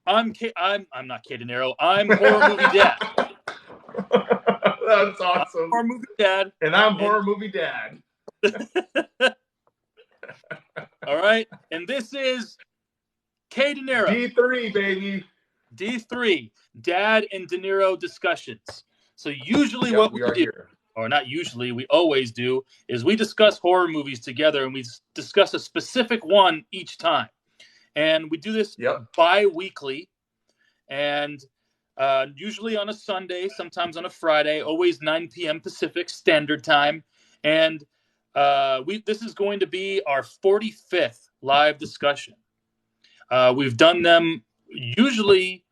I'm not Dinero. I'm horror movie dad. That's awesome. Horror movie dad. And I'm horror movie dad. All right. And this is Dinero. D3, baby. D3, Dad and Dinero discussions. So usually what we do, here. Or not usually, we always do, is we discuss horror movies together, and we discuss a specific one each time. And we do this bi-weekly, and usually on a Sunday, sometimes on a Friday, always 9 p.m. Pacific Standard Time. And this is going to be our 45th live discussion. We've done them, usually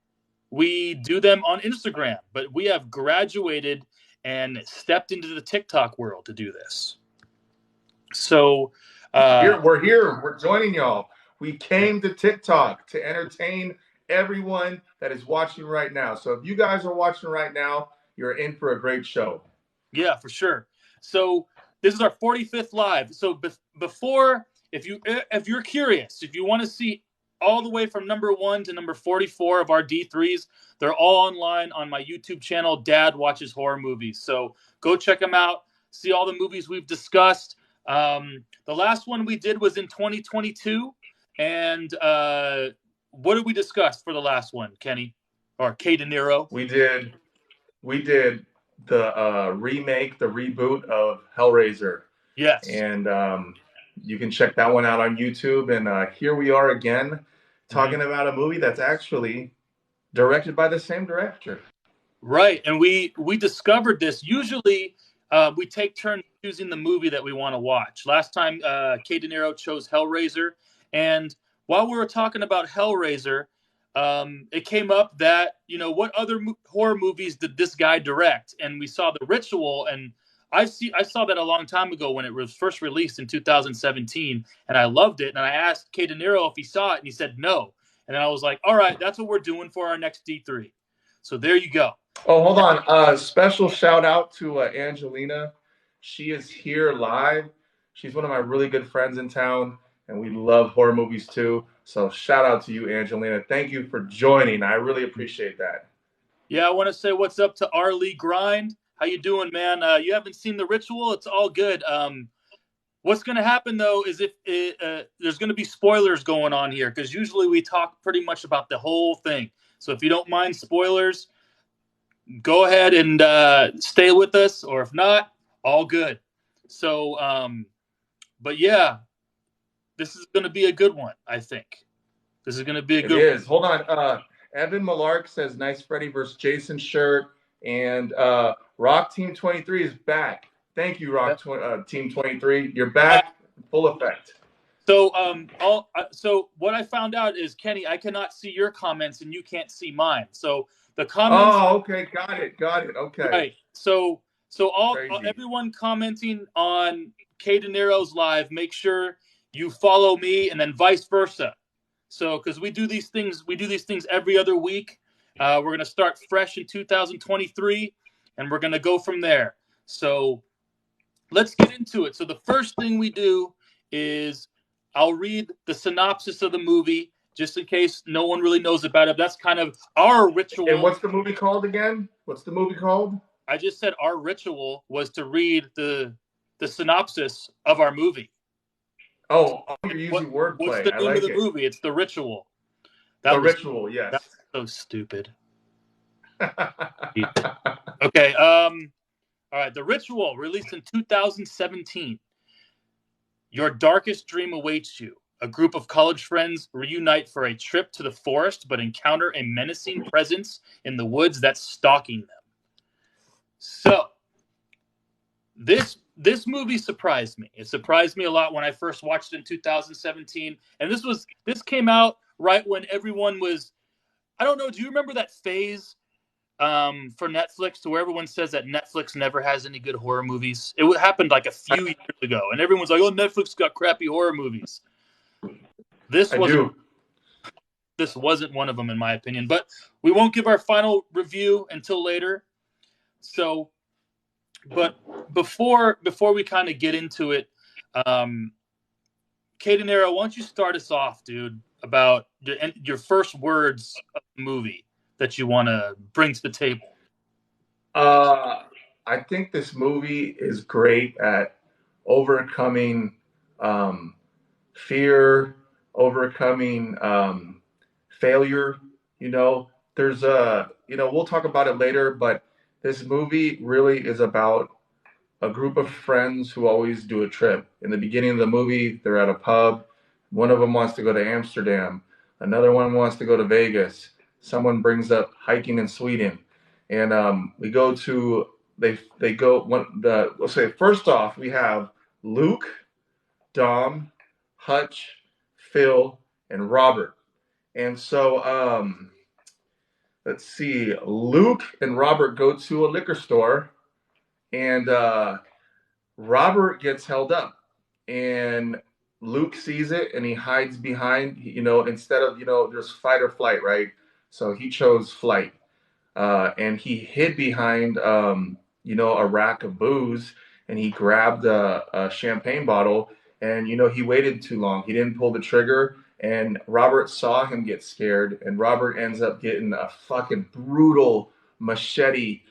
we do them on Instagram, but we have graduated and stepped into the TikTok world to do this. So we're here. We're joining y'all. We came to TikTok to entertain everyone that is watching right now. So if you guys are watching right now, you're in for a great show. Yeah, for sure. So this is our 45th live. So before, if you're curious, if you want to see all the way from number 1 to number 44 of our D3s, they're all online on my YouTube channel, Dad Watches Horror Movies. So go check them out. See all the movies we've discussed. The last one we did was in 2022. And what did we discuss for the last one, Kenny? Or Dinero? We did the remake, the reboot of Hellraiser. Yes. And you can check that one out on YouTube. And here we are again talking about a movie that's actually directed by the same director. Right. And we discovered this. Usually we take turns choosing the movie that we want to watch. Last time, Dinero chose Hellraiser. And while we were talking about Hellraiser, it came up that, what other horror movies did this guy direct? And we saw The Ritual, and I saw that a long time ago when it was first released in 2017, and I loved it. And I asked Dinero if he saw it, and he said no. And then I was like, all right, that's what we're doing for our next D3. So there you go. Oh, hold on. Special shout out to Angelina. She is here live. She's one of my really good friends in town, and we love horror movies too. So shout out to you, Angelina. Thank you for joining. I really appreciate that. Yeah, I want to say what's up to Arlie Grind. How you doing, man? You haven't seen The Ritual? It's all good. What's going to happen, though, is if there's going to be spoilers going on here, because usually we talk pretty much about the whole thing. So if you don't mind spoilers, go ahead and stay with us, or if not, all good. So, but yeah, this is going to be a good one, I think. This is going to be a good one. It is. Hold on. Evan Malark says, nice Freddy versus Jason shirt. And Rock Team 23 is back. Thank you, Rock Team 23. You're back, full effect. So, so what I found out is, Kenny, I cannot see your comments and you can't see mine. So the comments. Oh, okay, got it. Okay. Right. So everyone commenting on Dinero's live, make sure you follow me, and then vice versa. So, because we do these things every other week. We're going to start fresh in 2023, and we're going to go from there. So let's get into it. So the first thing we do is I'll read the synopsis of the movie, just in case no one really knows about it. That's kind of our ritual. And what's the movie called again? I just said our ritual was to read the synopsis of our movie. Oh, you're using wordplay. What's the name of the movie? It's The Ritual. Ritual, yes. That's so stupid. Okay. All right. The Ritual, released in 2017. Your darkest dream awaits you. A group of college friends reunite for a trip to the forest, but encounter a menacing presence in the woods that's stalking them. So, this movie surprised me. It surprised me a lot when I first watched it in 2017. And this came out right when everyone was, I don't know, do you remember that phase for Netflix to where everyone says that Netflix never has any good horror movies? It happened like a few years ago, and everyone's like, oh, Netflix got crappy horror movies. This wasn't one of them, in my opinion. But we won't give our final review until later. So, but before we kind of get into it, Dinero, why don't you start us off, dude? about your first words of the movie that you want to bring to the table? I think this movie is great at overcoming fear, overcoming failure. There's we'll talk about it later, but this movie really is about a group of friends who always do a trip. In the beginning of the movie, they're at a pub. One of them wants to go to Amsterdam. Another one wants to go to Vegas. Someone brings up hiking in Sweden, and we go to they go let's say first off we have Luke, Dom, Hutch, Phil, and Robert. And so let's see, Luke and Robert go to a liquor store, and Robert gets held up, and Luke sees it, and he hides behind, instead of, there's fight or flight, right? So he chose flight, and he hid behind, a rack of booze, and he grabbed a champagne bottle, and, he waited too long. He didn't pull the trigger, and Robert saw him get scared, and Robert ends up getting a fucking brutal machete,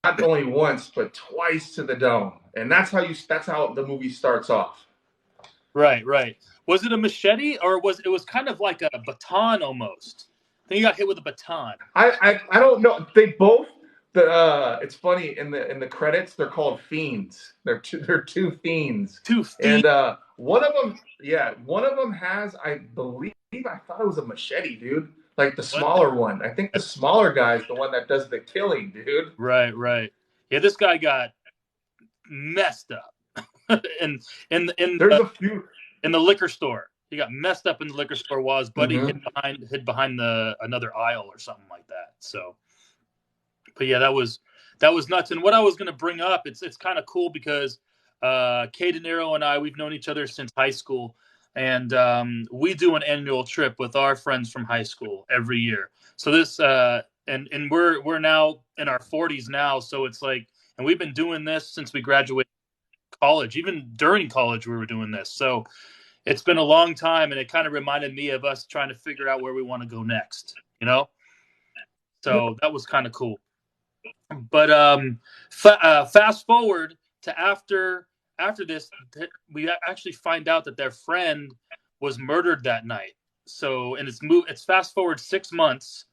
not only once but twice to the dome, and that's how the movie starts off. Right. Was it a machete, or was it kind of like a baton almost? I think he got hit with a baton. I don't know. They both it's funny in the credits they're called fiends. They're two fiends. Two fiends. And one of them has, I believe, I thought it was a machete, dude. Like the smaller one. I think the smaller guy is the one that does the killing, dude. Right. Yeah, this guy got messed up. in the liquor store. He got messed up in the liquor store while his buddy hid behind another aisle or something like that. So, but yeah, that was nuts. And what I was going to bring up, it's kind of cool because Dinero and I, we've known each other since high school, and we do an annual trip with our friends from high school every year. So this and we're now in our 40s now, so it's like, and we've been doing this since we graduated college. Even during college we were doing this, so it's been a long time, and it kind of reminded me of us trying to figure out where we want to go next, so that was kind of cool. But fast forward to after this, we actually find out that their friend was murdered that night. So, and it's fast forward 6 months,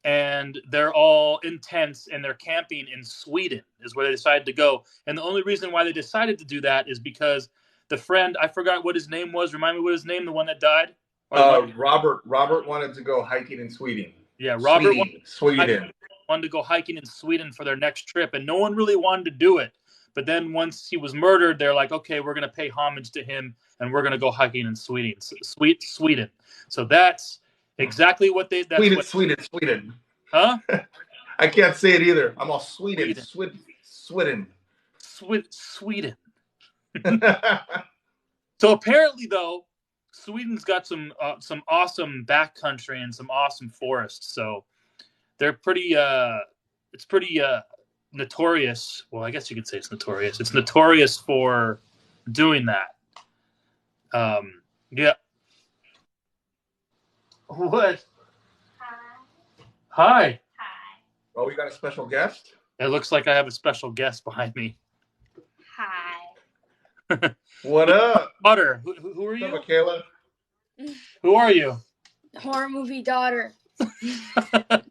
and they're all in tents, and they're camping in Sweden is where they decided to go. And the only reason why they decided to do that is because the friend, I forgot what his name was. Remind me what his name, the one that died? Robert wanted to go hiking in Sweden. Yeah, Robert Sweden. Wanted to go hiking in Sweden for their next trip, and no one really wanted to do it. But then once he was murdered, they're like, okay, we're going to pay homage to him, and we're going to go hiking in Sweden. So that's exactly what they... Sweden. Huh? I can't say it either. I'm all Sweden. So apparently, though, Sweden's got some awesome backcountry and some awesome forests. So they're pretty. It's pretty notorious. Well, I guess you could say it's notorious. It's notorious for doing that. Yeah. What? Hi. Oh, we got a special guest? It looks like I have a special guest behind me. Hi. What up? Daughter. Who are you? What's up, Michaela? Who are you? Horror movie daughter.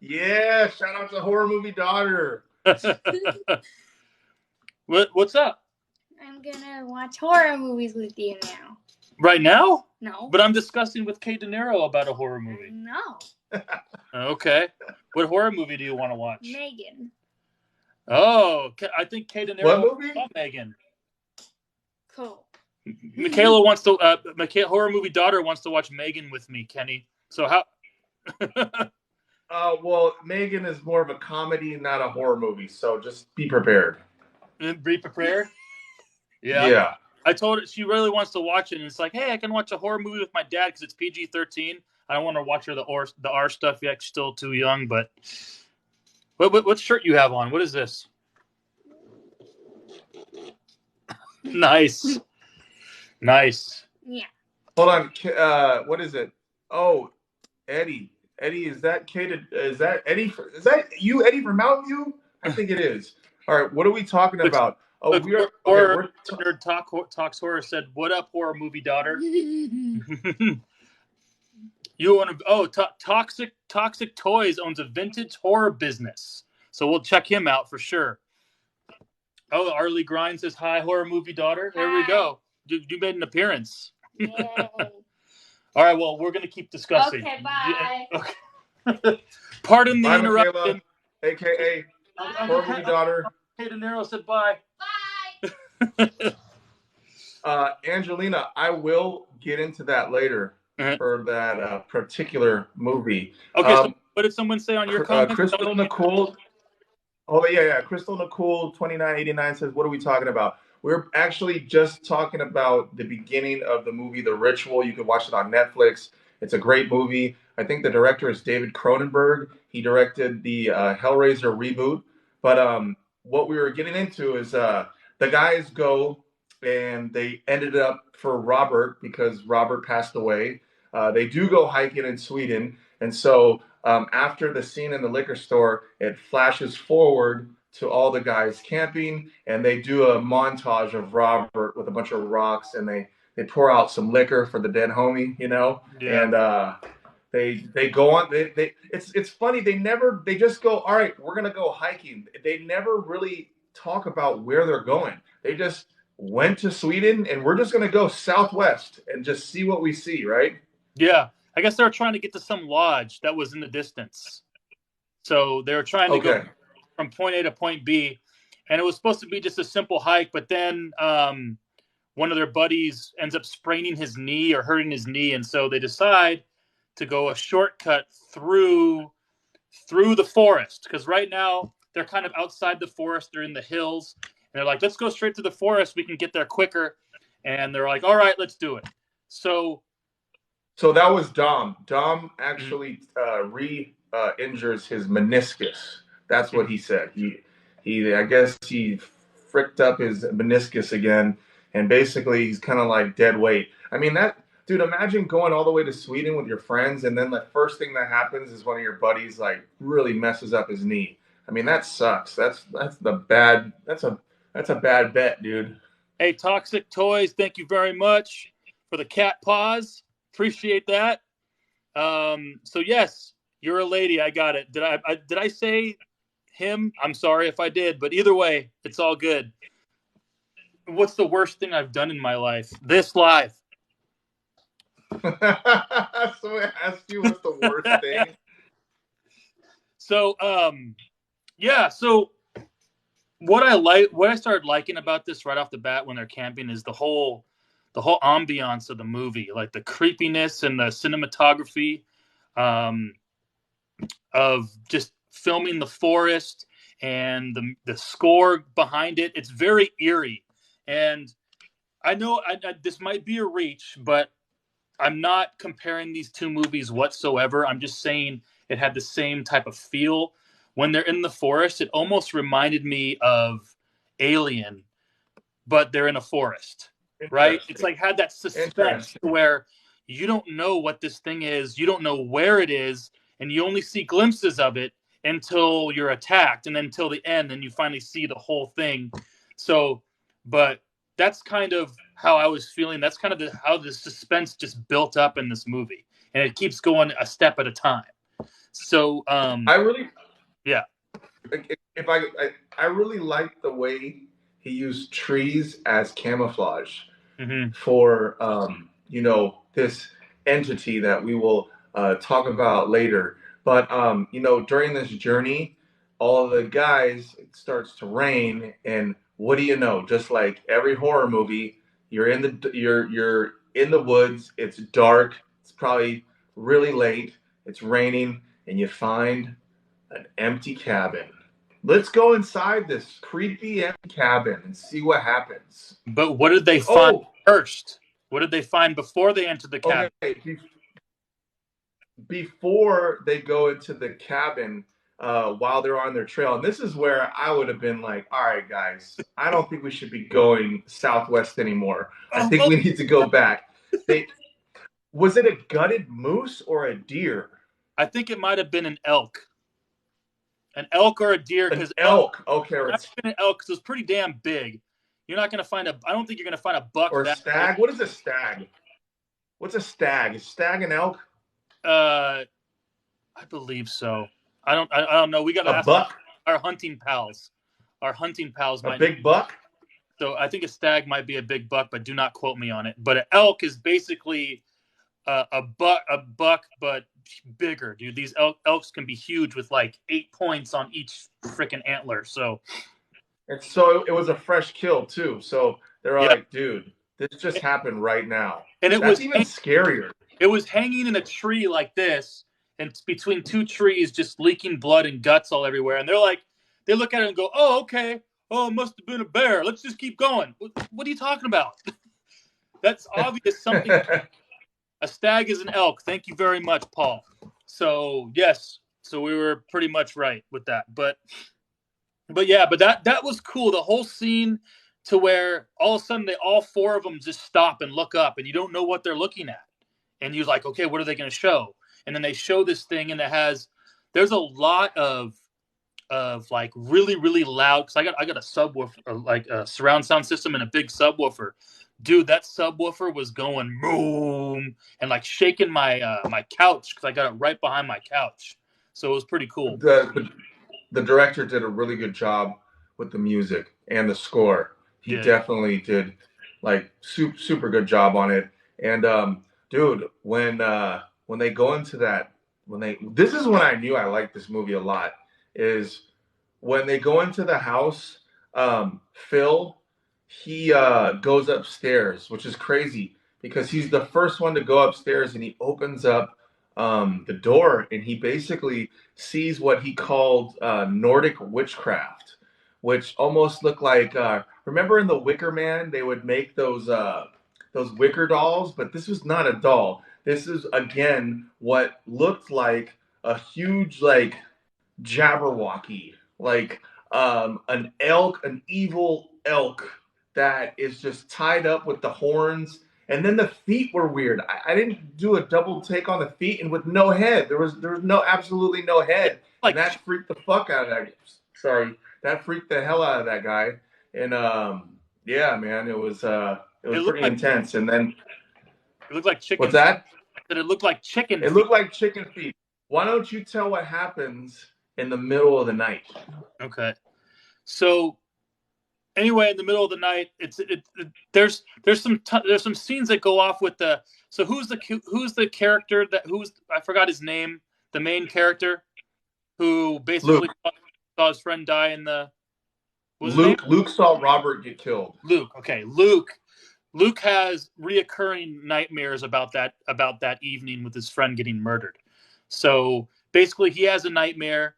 Yeah, shout out to horror movie daughter. What's up? I'm gonna watch horror movies with you now. Right now? No. But I'm discussing with Dinero about a horror movie. No. Okay. What horror movie do you want to watch? Megan. Oh, I think Dinero What movie? saw Megan. Cool. Michaela wants to. Horror movie daughter wants to watch Megan with me, Kenny. So how? Well, Megan is more of a comedy, not a horror movie. So just be prepared. Be prepared. Yeah. I told her she really wants to watch it, and it's like, hey, I can watch a horror movie with my dad because it's PG-13. I don't want to watch her the R stuff yet. She's still too young. But what shirt you have on? What is this? Nice. Yeah. Hold on. What is it? Oh, Eddie. Eddie, is that Eddie? Is that you, Eddie from Mountain View? I think it is. All right, what are we talking about? Oh, look, we are. Horror Okay, Nerd Talks Horror said, "What up, horror movie daughter?" You want to? Oh, Toxic Toys owns a vintage horror business, so we'll check him out for sure. Oh, Arlie Grind says, "Hi, horror movie daughter." There we go. You made an appearance. All right, well, we're going to keep discussing. Okay, bye. Okay. Pardon the interruption. Michaela, a.k.a. horror movie daughter. Hey, Dinero said bye. Bye. Angelina, I will get into that later for that particular movie. Okay, so what did someone say on your comment? Crystal Nicole. Oh, yeah. Crystal Nicole 2989 says, what are we talking about? We're actually just talking about the beginning of the movie, The Ritual. You can watch it on Netflix. It's a great movie. I think the director is David Cronenberg. He directed the Hellraiser reboot. But what we were getting into is the guys go and they ended up for Robert because Robert passed away. They do go hiking in Sweden. And so after the scene in the liquor store, it flashes forward to all the guys camping, and they do a montage of Robert with a bunch of rocks, and they pour out some liquor for the dead homie, you know. Yeah. And they go on. It's funny. They just go, all right, we're gonna go hiking. They never really talk about where they're going. They just went to Sweden, and we're just gonna go southwest and just see what we see, right? Yeah, I guess they were trying to get to some lodge that was in the distance. So they were trying to go from point A to point B, and it was supposed to be just a simple hike, but then one of their buddies ends up spraining his knee or hurting his knee, and so they decide to go a shortcut through the forest, because right now they're kind of outside the forest. They're in the hills, and they're like, let's go straight to the forest. We can get there quicker. And they're like, all right, let's do it. So that was Dom. Dom actually re-injures his meniscus. That's what he said. He I guess he fricked up his meniscus again, and basically he's kind of like dead weight. I mean, dude, imagine going all the way to Sweden with your friends, and then the first thing that happens is one of your buddies like really messes up his knee. I mean, that sucks. That's a bad bet, dude. Hey, Toxic Toys, thank you very much for the cat paws. Appreciate that. So yes, you're a lady. I got it. Did I say him? I'm sorry if I did, but either way, it's all good. What's the worst thing I've done in my life? This live. So I asked you what's the worst thing. So yeah. So what I started liking about this right off the bat when they're camping is the whole ambiance of the movie, like the creepiness and the cinematography of just filming the forest and the score behind it. It's very eerie. And I know this might be a reach, but I'm not comparing these two movies whatsoever. I'm just saying it had the same type of feel. When they're in the forest, it almost reminded me of Alien, but they're in a forest. Right? It's like had that suspense where you don't know what this thing is, you don't know where it is, and you only see glimpses of it until you're attacked, and then until the end, and you finally see the whole thing. So, but that's kind of how I was feeling. That's kind of how the suspense just built up in this movie, and it keeps going a step at a time. So, yeah. If I really like the way he used trees as camouflage. Mm-hmm. For this entity that we will talk about later. But during this journey, all the guys, it starts to rain, and what do you know? Just like every horror movie, you're in the woods. It's dark. It's probably really late. It's raining, and you find an empty cabin. Let's go inside this creepy empty cabin and see what happens. But what did they find first? What did they find before they entered the cabin? Okay. Before they go into the cabin, while they're on their trail, and this is where I would have been like, all right, guys, I don't think we should be going southwest anymore. I think we need to go back. Was it a gutted moose or a deer? I think it might have been an elk. An elk or a deer, An because elk. Okay, an elk because it was pretty damn big. You're not gonna find I don't think you're gonna find a buck or a that stag. big. What is a stag? What's a stag? Is stag an elk? I believe so. I don't know. We got to A ask buck. our hunting pals. Our hunting pals might. A big buck. So I think a stag might be a big buck, but do not quote me on it. But an elk is basically a buck, but bigger, dude. These elks can be huge with like 8 points on each freaking antler. So, and so it was a fresh kill too. So they're like, dude, this just happened right now. And that's even scarier. It was hanging in a tree like this, and it's between two trees, just leaking blood and guts all everywhere. And they look at it and go, "Oh, okay. Oh, it must have been a bear. Let's just keep going." What are you talking about? That's obvious. Something. A stag is an elk. Thank you very much, Paul. So yes, so we were pretty much right with that. But that was cool. The whole scene to where all of a sudden all four of them just stop and look up, and you don't know what they're looking at, and you're like, okay, what are they going to show? And then they show this thing, and there's a lot of like really, really loud, because I got a subwoofer, like a surround sound system and a big subwoofer. Dude, that subwoofer was going boom and like shaking my my couch, because I got it right behind my couch. So it was pretty cool. The director did a really good job with the music and the score. He definitely did like super good job on it. And dude, when they go into that, this is when I knew I liked this movie a lot, is when they go into the house. Phil, he goes upstairs, which is crazy because he's the first one to go upstairs, and he opens up the door, and he basically sees what he called Nordic witchcraft, which almost looked like remember in the Wicker Man they would make those wicker dolls, but this was not a doll. This is again what looked like a huge like Jabberwocky, like an elk, an evil elk that is just tied up with the horns. And then the feet were weird. I didn't do a double take on the feet, and with no head. There was absolutely no head. Like, and that freaked the fuck out of that. Sorry, that freaked the hell out of that guy. And yeah, man, it was pretty intense. And then it looked like chicken. What's that? That it looked like chicken. It looked like chicken feet. Why don't you tell what happens in the middle of the night? Okay. So anyway, in the middle of the night, there's some scenes that go off with the. So who's the character I forgot his name, the main character who basically saw his friend die in the. Luke saw Robert get killed. Luke. Okay. Luke has reoccurring nightmares about that evening with his friend getting murdered. So basically, he has a nightmare.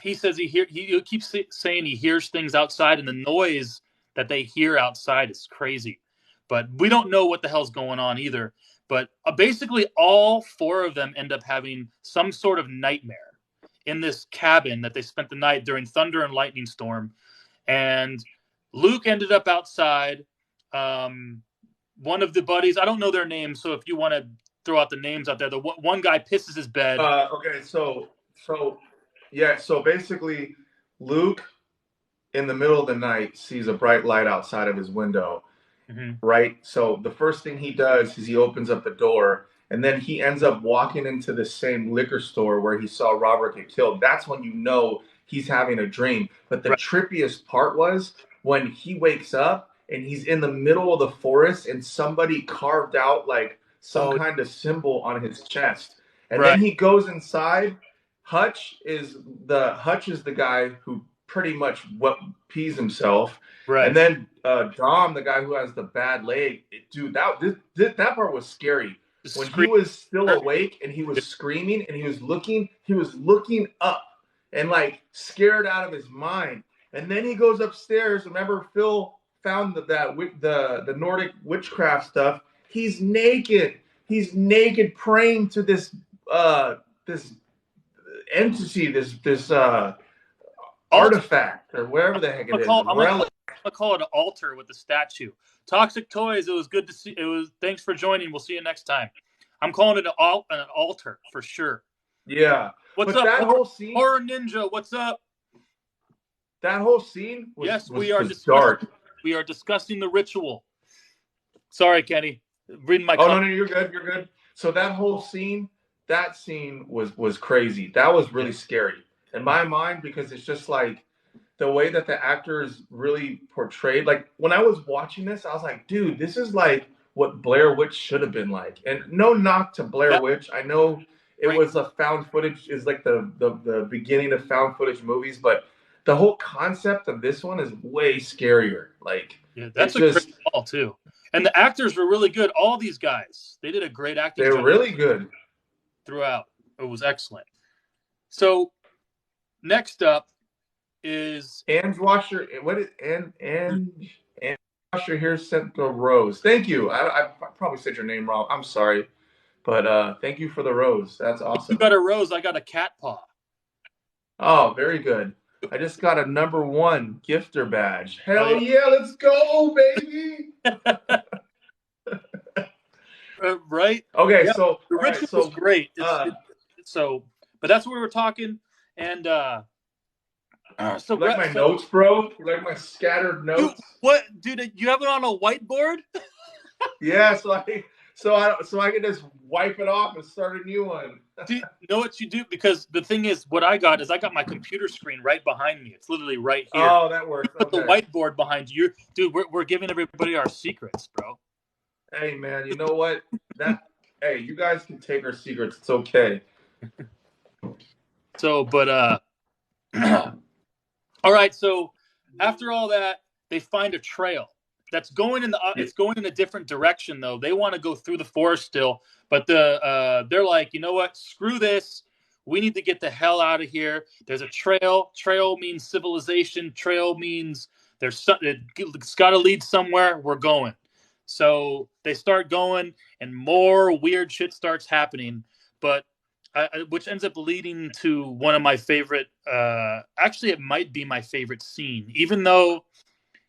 He says he keeps saying he hears things outside, and the noise that they hear outside is crazy. But we don't know what the hell's going on either. But basically, all four of them end up having some sort of nightmare in this cabin that they spent the night during thunder and lightning storm. And Luke ended up outside. One of the buddies, I don't know their names, so if you want to throw out the names out there, the one guy pisses his bed. Okay, so basically, Luke, in the middle of the night, sees a bright light outside of his window, right? So the first thing he does is he opens up the door, and then he ends up walking into the same liquor store where he saw Robert get killed. That's when you know he's having a dream. But the trippiest part was when he wakes up and he's in the middle of the forest, and somebody carved out like some kind of symbol on his chest. And then he goes inside. Hutch is the guy who pretty much pees himself. Right. And then Dom, the guy who has the bad leg, dude, that part was scary. When he was still awake and he was screaming and he was looking up and like scared out of his mind. And then he goes upstairs. Remember, Phil found the Nordic witchcraft stuff. He's naked. He's naked, praying to this entity, this artifact or whatever the heck it is. to call it an altar with the statue. Toxic Toys, it was good to see. Thanks for joining. We'll see you next time. I'm calling it an altar for sure. Yeah. What's but up, that whole scene, Horror Ninja? What's up? That whole scene was dark. We are discussing the ritual. Sorry, Kenny. Reading my. No, you're good. You're good. So that whole scene, was crazy. That was really scary in my mind because it's just like the way that the actors really portrayed. Like when I was watching this, I was like, dude, this is like what Blair Witch should have been like. And no knock to Blair Witch. I know it was a found footage, is like the beginning of found footage movies, but the whole concept of this one is way scarier. Like, that's a great call too. And the actors were really good. All these guys, they did a great acting job. They were really good throughout. It was excellent. So next up is Ames Washer. What is and Arsher here sent the rose. Thank you. I probably said your name wrong. I'm sorry, but thank you for the rose. That's awesome. You got a rose. I got a cat paw. Oh, very good. I just got a #1 gifter badge. Hell yeah, let's go, baby. Right? Okay, yeah. So the ritual was great. But that's what we were talking. And so you like my notes, bro? You like my scattered notes? Dude, you have it on a whiteboard? Yeah, so I can just wipe it off and start a new one. You know what you do? Because the thing is, what I got my computer screen right behind me. It's literally right here. Oh, that works. Put the whiteboard behind you. Dude, we're giving everybody our secrets, bro. Hey, man, you know what? Hey, you guys can take our secrets. It's okay. So, but all right. So after all that, they find a trail that's going in it's going in a different direction though. They want to go through the forest still, but they're like, you know what? Screw this. We need to get the hell out of here. There's a trail. Trail means civilization. Trail means it's got to lead somewhere. We're going. So they start going, and more weird shit starts happening. But which ends up leading to one of my favorite. Actually, it might be my favorite scene, even though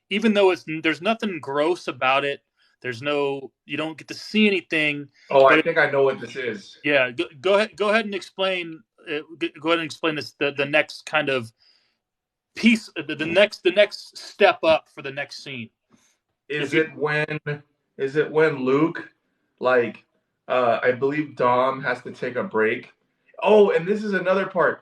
there's nothing gross about it. You don't get to see anything. Oh, I think I know what this is. Yeah, go ahead and explain. Go ahead and explain this. The next kind of piece. The next step up for the next scene. Is it when Luke, like, I believe Dom has to take a break? Oh, and this is another part.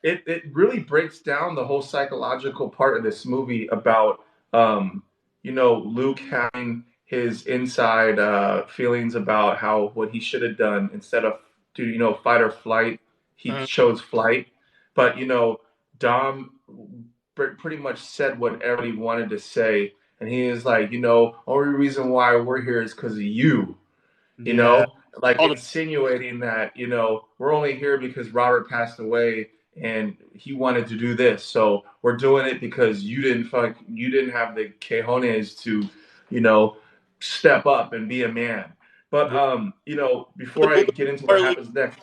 It really breaks down the whole psychological part of this movie about, Luke having his inside feelings about what he should have done instead of fight or flight. He chose flight, but Dom pretty much said whatever he wanted to say. And he is like, only reason why we're here is because of you, like insinuating that, we're only here because Robert passed away and he wanted to do this. So we're doing it because you didn't have the cojones to, step up and be a man. But, before I get into what happens next,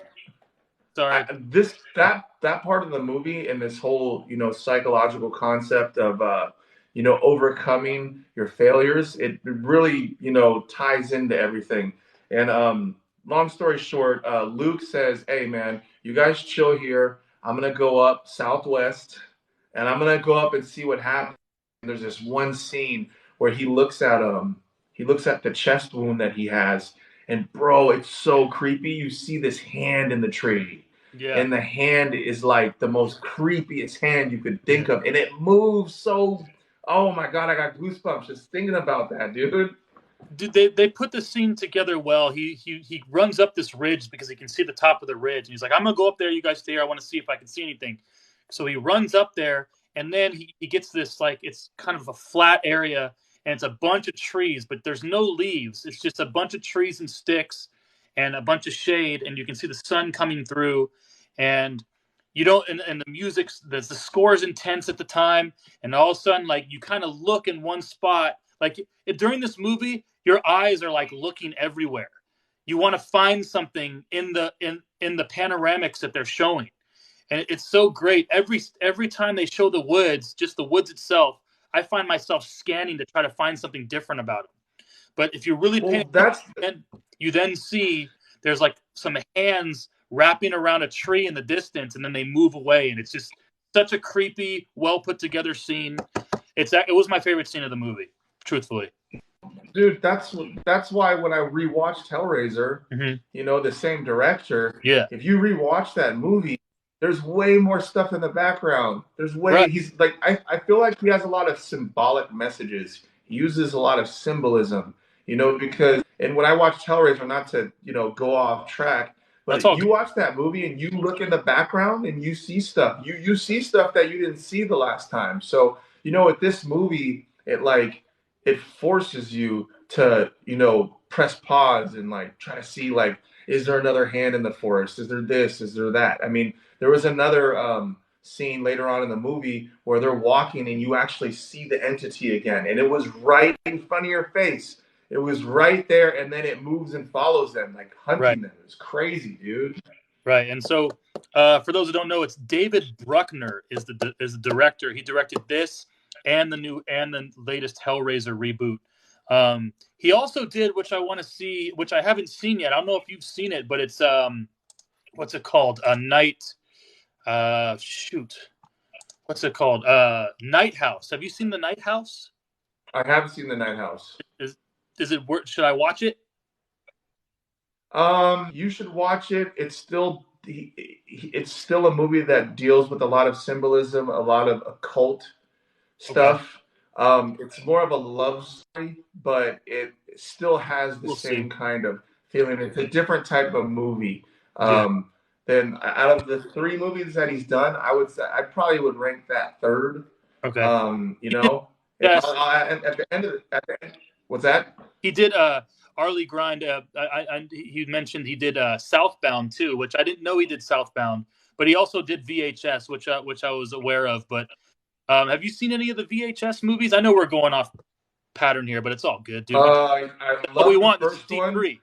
sorry, that part of the movie and this whole, psychological concept of, overcoming your failures, it really, ties into everything. And long story short, Luke says, hey, man, you guys chill here. I'm going to go up southwest, and I'm going to go up and see what happens. And there's this one scene where he looks at the chest wound that he has. And, bro, it's so creepy. You see this hand in the tree. Yeah. And the hand is like the most creepiest hand you could think of. And it moves so... Oh my God, I got goosebumps just thinking about that, dude. Dude, they put the scene together well. He runs up this ridge because he can see the top of the ridge. And he's like, I'm going to go up there. You guys stay here. I want to see if I can see anything. So he runs up there, and then he gets this, like, it's kind of a flat area, and it's a bunch of trees, but there's no leaves. It's just a bunch of trees and sticks and a bunch of shade, and you can see the sun coming through. And and the music, the score is intense at the time, and all of a sudden, like, you kind of look in one spot. Like, during this movie, your eyes are like looking everywhere. You want to find something in the panoramics that they're showing, and it's so great. Every time they show the woods, just the woods itself, I find myself scanning to try to find something different about him. But if you really pay attention, you then see there's like some hands wrapping around a tree in the distance, and then they move away, and it's just such a creepy, well put together scene. It was my favorite scene of the movie, truthfully. Dude, that's why when I rewatched Hellraiser, the same director. Yeah. If you rewatch that movie, there's way more stuff in the background. He's like, I feel like he has a lot of symbolic messages. He uses a lot of symbolism, because, and when I watched Hellraiser, not to, go off track, but you watch that movie and you look in the background and you see stuff. You see stuff that you didn't see the last time. So, with this movie, it forces you to, press pause and like try to see like, is there another hand in the forest? Is there this? Is there that? I mean, there was another scene later on in the movie where they're walking and you actually see the entity again. And it was right in front of your face. It was right there. And then it moves and follows them, like hunting them. It was crazy, dude. Right. And so for those who don't know, it's David Bruckner is the director. He directed this and the latest Hellraiser reboot. He also did, which I want to see, which I haven't seen yet. I don't know if you've seen it, but it's what's it called? What's it called? Night House. Have you seen the Night House? I haven't seen the Night House. Is it worth? Should I watch it? You should watch it. It's still a movie that deals with a lot of symbolism, a lot of occult stuff. Okay. It's more of a love story, but it still has the same kind of feeling. It's a different type of movie. Then out of the 3 movies that he's done, I probably would rank that third. Okay. Yes. At the end, what's that? He did Arlie Grind. He mentioned he did Southbound too, which I didn't know he did Southbound, but he also did VHS, which I was aware of. But have you seen any of the VHS movies? I know we're going off pattern here, but it's all good, dude. I love we want the first one.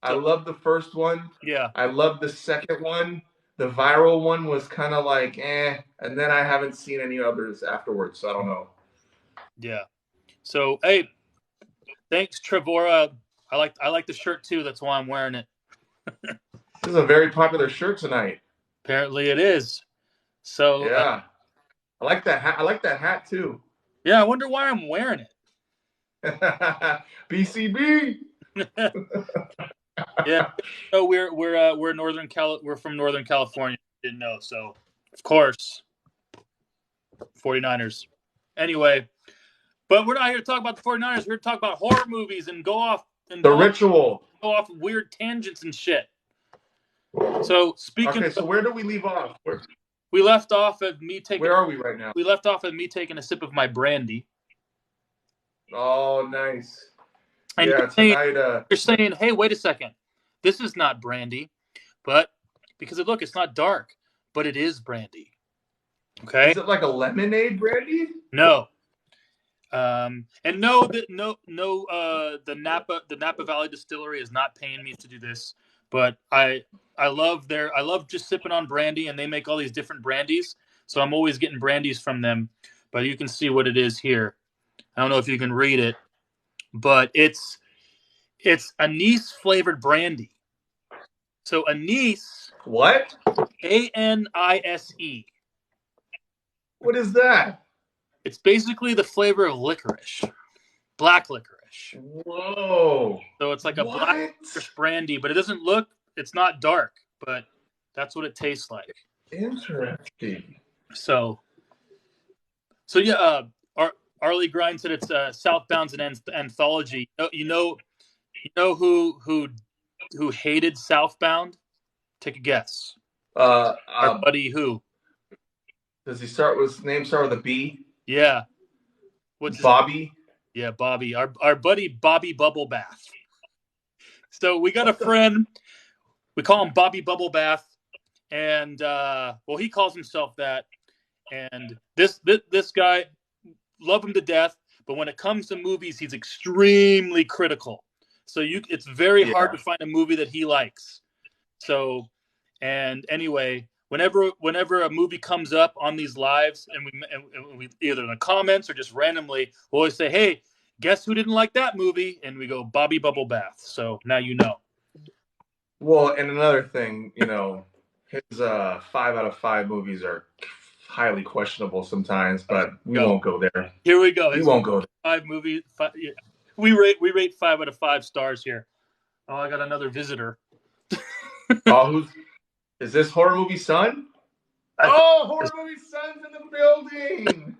I love the first one. Yeah. I love the second one. The viral one was kind of like, and then I haven't seen any others afterwards, so I don't know. Yeah. So, hey, thanks, Trevora. I like the shirt too. That's why I'm wearing it. This is a very popular shirt tonight. Apparently, it is. So yeah, I like that hat. I like that hat too. Yeah, I wonder why I'm wearing it. BCB. Yeah. So we're we're from Northern California. Didn't know. So of course, 49ers. Anyway. But we're not here to talk about the 49ers. We're here to talk about horror movies and go off weird tangents and shit. So so where do we leave off? We left off at me taking. Where are we right now? We left off at me taking a sip of my brandy. Oh, nice. And you're saying, hey, wait a second. This is not brandy, but because it's not dark, but it is brandy. Okay. Is it like a lemonade brandy? No. And the Napa Valley Distillery is not paying me to do this, but I love just sipping on brandy, and they make all these different brandies, so I'm always getting brandies from them. But you can see what it is here. I don't know if you can read it, but it's anise flavored brandy. So anise. What? ANISE. What is that? It's basically the flavor of licorice, black licorice. Whoa! So it's like a black licorice brandy, but it's not dark, but that's what it tastes like. Interesting. So yeah, Arlie Grind said it's Southbound's an anthology. You know who hated Southbound? Take a guess. Our buddy who? Does he start with his name start with a B? Yeah. What's Bobby? Yeah, Bobby. Our buddy Bobby Bubble Bath. So we got a friend. We call him Bobby Bubble Bath, and he calls himself that. And this guy, love him to death, but when it comes to movies, he's extremely critical. So it's very hard to find a movie that he likes. So, and anyway, whenever a movie comes up on these lives, and we either in the comments or just randomly, we'll always say, "Hey, guess who didn't like that movie?" And we go, "Bobby Bubble Bath." So now you know. Well, and another thing, his 5 out of 5 movies are highly questionable sometimes, but we won't go there. Here we go. We won't go there. 5 movies. Yeah. We rate 5 out of 5 stars here. Oh, I got another visitor. Oh, is this Horror Movie Son? Horror Movie Son's in the building.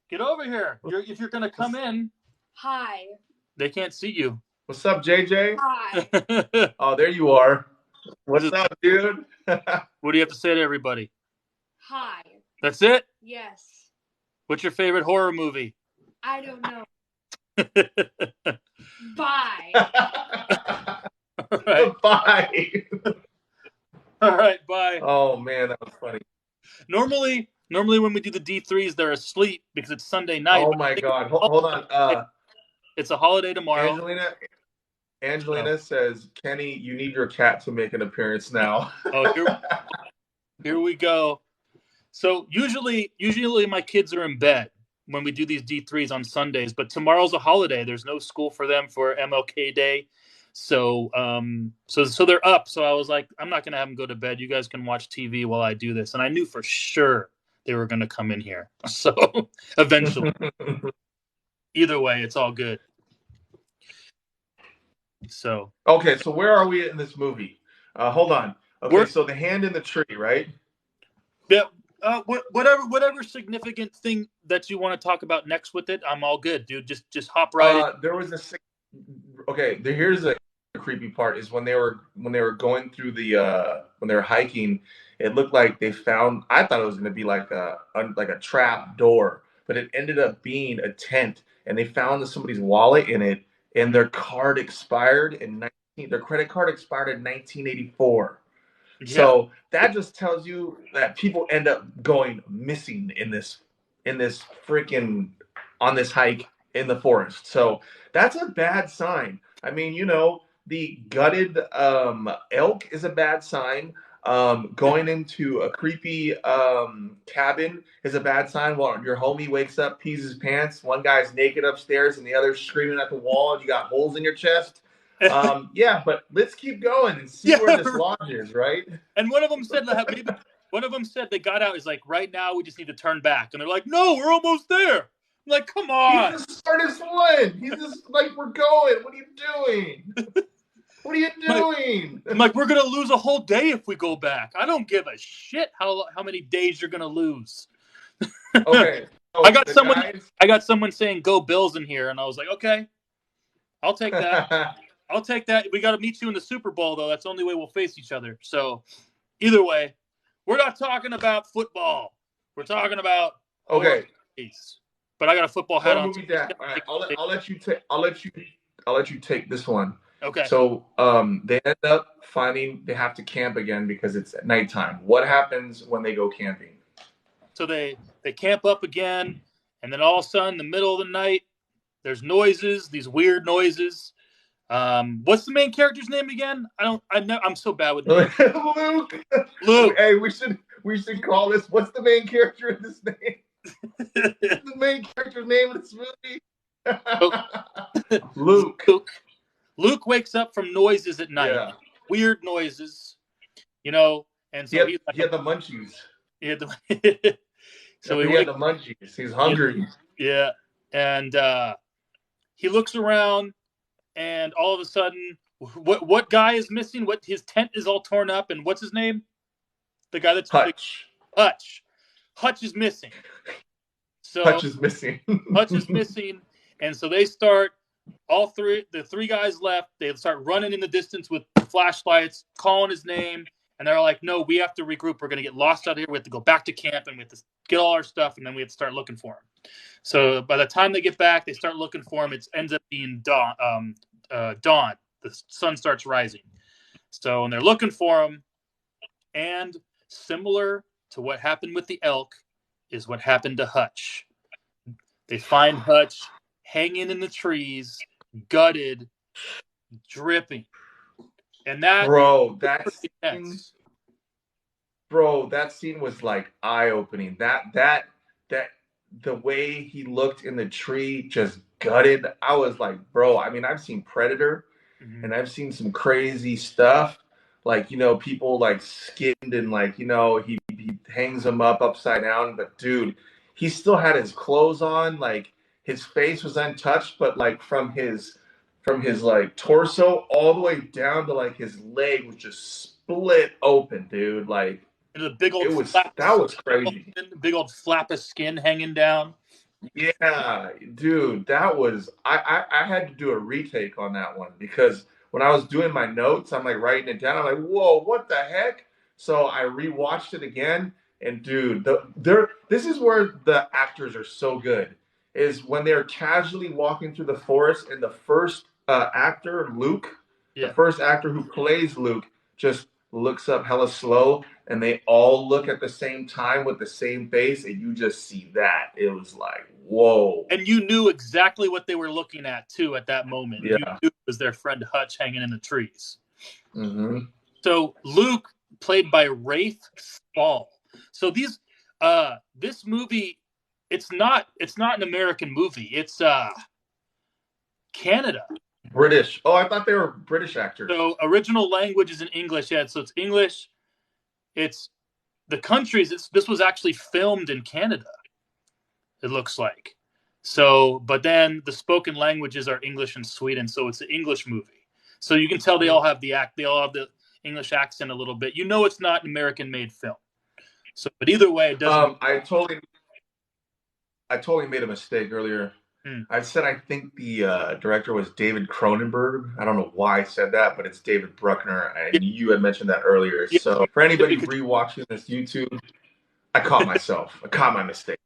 Get over here. If you're gonna come in. Hi. They can't see you. What's up, JJ? Hi. Oh, there you are. What's up, dude? What do you have to say to everybody? Hi. That's it? Yes. What's your favorite horror movie? I don't know. Bye. All right. Bye. All right, bye. Oh, man, that was funny. Normally when we do the D3s, they're asleep because it's Sunday night. Oh, my God. Hold on. It's a holiday tomorrow. Angelina says, Kenny, you need your cat to make an appearance now. Oh, here we go. So usually my kids are in bed when we do these D3s on Sundays, but tomorrow's a holiday. There's no school for them for MLK Day. So they're up. So I was like, I'm not going to have them go to bed. You guys can watch TV while I do this. And I knew for sure they were going to come in here. So eventually, either way, it's all good. So, okay. So where are we in this movie? Hold on. Okay. So the hand in the tree, right? Yeah. Whatever significant thing that you want to talk about next with it, I'm all good, dude. Just hop right in. There was here's a creepy part is when they were going through when they were hiking, it looked like they found, I thought it was going to be like a trap door, but it ended up being a tent, and they found somebody's wallet in it, and their card expired their credit card expired in 1984. Yeah. So that just tells you that people end up going missing in this freaking on this hike in the forest. So that's a bad sign. I mean, the gutted elk is a bad sign. Going into a creepy cabin is a bad sign. While your homie wakes up, pees his pants. One guy's naked upstairs and the other's screaming at the wall, and you got holes in your chest. Yeah, but let's keep going and see where this lodge is, right? And one of them said they got out. Is like, right now we just need to turn back, and they're like, no, we're almost there. I'm like, come on. He's the smartest one. He's just like, we're going. What are you doing? What are you doing? I'm like, we're gonna lose a whole day if we go back. I don't give a shit how many days you're gonna lose. Okay. So I got someone saying go Bills in here, and I was like, okay, I'll take that. I'll take that. We got to meet you in the Super Bowl, though. That's the only way we'll face each other. So, either way, we're not talking about football. We're talking about movies. But I got a football hat on. All right, I'll let you take this one. Okay. So, they end up finding they have to camp again because it's at nighttime. What happens when they go camping? So they camp up again, and then all of a sudden, in the middle of the night, there's noises. These weird noises. What's the main character's name again? I'm so bad with names. Luke. Hey, we should call this. What's the main character in this name? The main character's name in this movie. Luke. Luke wakes up from noises at night. Yeah. Weird noises, and so he had the munchies. He had the he had the munchies. He's hungry. Yeah, and he looks around. And all of a sudden, what guy is missing? What, his tent is all torn up, and what's his name? The guy that's Hutch. Hutch is missing. So Hutch is missing. Hutch is missing, and so they start. The three guys left. They start running in the distance with flashlights, calling his name, and they're like, "No, we have to regroup. We're going to get lost out here. We have to go back to camp, and we have to get all our stuff, and then we have to start looking for him." So by the time they get back, they start looking for him. It ends up being dawn. The sun starts rising. So, and they're looking for him. And similar to what happened with the elk is what happened to Hutch. They find Hutch hanging in the trees, gutted, dripping. And that, bro, that's intense. bro, that scene was like eye-opening. That the way he looked in the tree, just gutted. I was like, bro, I mean, I've seen Predator and I've seen some crazy stuff. Like, people like skinned and like, he hangs them up upside down. But dude, he still had his clothes on. Like his face was untouched, but like from his like torso all the way down to like his leg was just split open, dude. Like The big old that was crazy. Big old flap of skin hanging down. Yeah, dude, that was I had to do a retake on that one because when I was doing my notes, I'm like writing it down. I'm like, whoa, what the heck? So I rewatched it again, and dude, this is where the actors are so good. Is when they're casually walking through the forest, and the first actor, Luke, the first actor who plays Luke, just looks up hella slow, and they all look at the same time with the same face, and you just see that. It was like, whoa. And you knew exactly what they were looking at, too, at that moment. Yeah. You knew it was their friend Hutch hanging in the trees. Mm-hmm. So Luke, played by Rafe Spall. So this movie, it's not an American movie. It's Canada. British. Oh, I thought they were British actors. So original language is in English. Yeah, so it's English. It's the countries. This was actually filmed in Canada. It looks like. So, but then the spoken languages are English and Sweden. So it's an English movie. So you can tell they all have the English accent a little bit. You know, it's not an American-made film. So, but either way, it doesn't. I totally made a mistake earlier. I said I think the director was David Cronenberg. I don't know why I said that, but it's David Bruckner, and you had mentioned that earlier. Yeah. So for anybody rewatching this YouTube, I caught myself. I caught my mistake.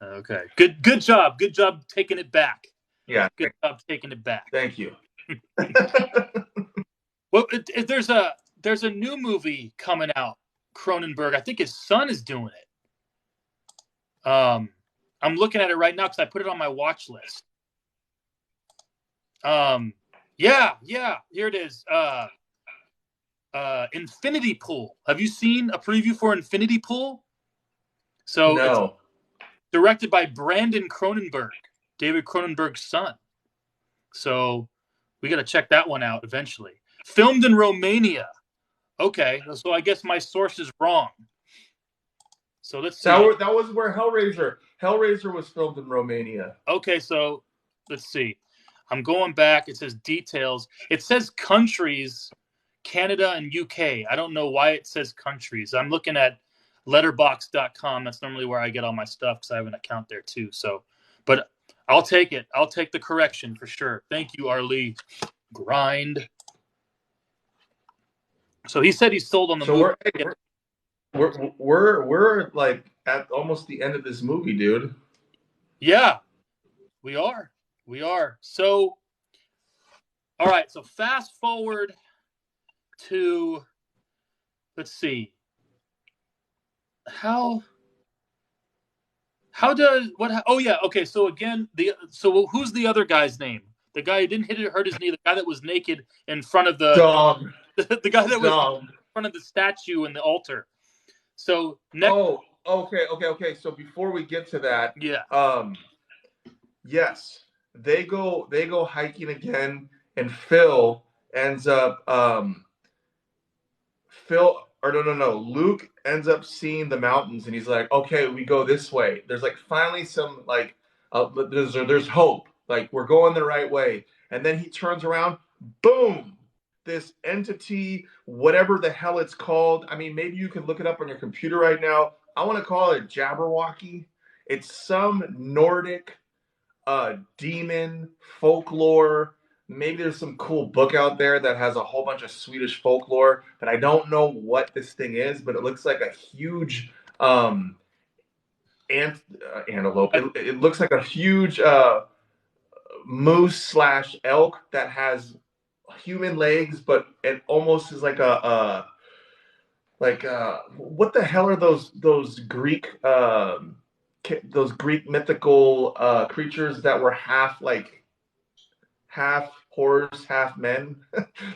Okay. Good job. Good job taking it back. Yeah. Good job taking it back. Thank you. Well, there's a new movie coming out. Cronenberg. I think his son is doing it. I'm looking at it right now because I put it on my watch list. Yeah. Here it is. Infinity Pool. Have you seen a preview for Infinity Pool? So no. It's directed by Brandon Cronenberg, David Cronenberg's son. So we got to check that one out eventually. Filmed in Romania. Okay, so I guess my source is wrong. So let's see. That was where Hellraiser was filmed in Romania. Okay, so let's see. I'm going back. It says details. It says countries, Canada and UK. I don't know why it says countries. I'm looking at Letterboxd.com. That's normally where I get all my stuff because I have an account there too. So, but I'll take it. I'll take the correction for sure. Thank you, Arlie. Grind. So he said he's sold on the movie. We're like at almost the end of this movie, dude. Yeah, we are. So, all right. So fast forward to, let's see. Oh yeah. Okay. So again, who's the other guy's name? The guy who didn't hurt his knee. The guy that was naked in front of the dog. The guy that was in front of the statue and the altar. So okay. So before we get to that, yes, they go hiking again, and Phil ends up Luke ends up seeing the mountains, and he's like, okay, we go this way. There's like finally some like there's hope. Like we're going the right way, and then he turns around, boom. This entity, whatever the hell it's called. I mean, maybe you can look it up on your computer right now. I want to call it a Jabberwocky. It's some Nordic demon folklore. Maybe there's some cool book out there that has a whole bunch of Swedish folklore, but I don't know what this thing is, but it looks like a huge antelope. It looks like a huge moose/elk that has human legs, but it almost is like what the hell are those Greek mythical creatures that were half horse, half men.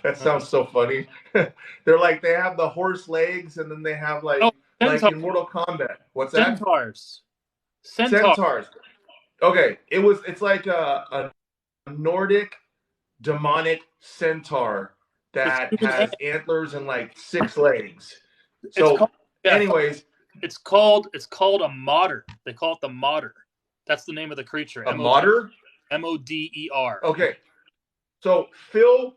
That sounds so funny. They're like, they have the horse legs, and then they have like in Mortal Kombat. What's that? Centaurs. Okay, it's like a Nordic demonic centaur that has antlers and like 6 legs. So, anyways, it's called a modder. They call it the modder. That's the name of the creature. A modder? M-O-D-E-R. Okay. So Phil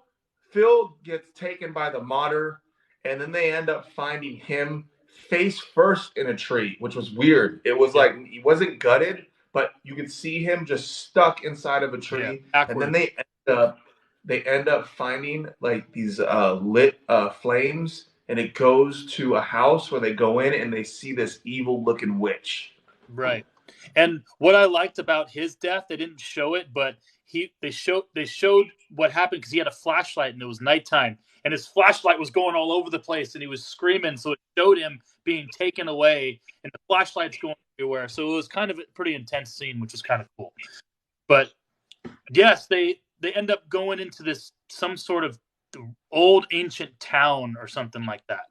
gets taken by the modder, and then they end up finding him face first in a tree, which was weird. It was like he wasn't gutted, but you could see him just stuck inside of a tree. And then they end up finding like these lit flames, and it goes to a house where they go in and they see this evil looking witch. Right. And what I liked about his death, they didn't show it, but they showed what happened because he had a flashlight and it was nighttime, and his flashlight was going all over the place and he was screaming, so it showed him being taken away and the flashlight's going everywhere. So it was kind of a pretty intense scene, which was kind of cool. But yes, they end up going into some sort of old ancient town or something like that.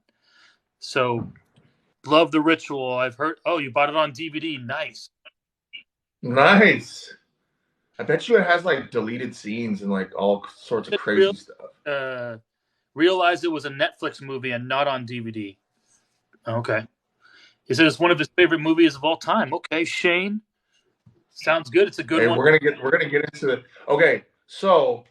So love the ritual. I've heard. Oh, you bought it on DVD. Nice. I bet you it has like deleted scenes and like all sorts of crazy stuff. Realized it was a Netflix movie and not on DVD. Okay. He said it's one of his favorite movies of all time. Okay, Shane. Sounds good. It's a good one. We're gonna get into it. Okay, so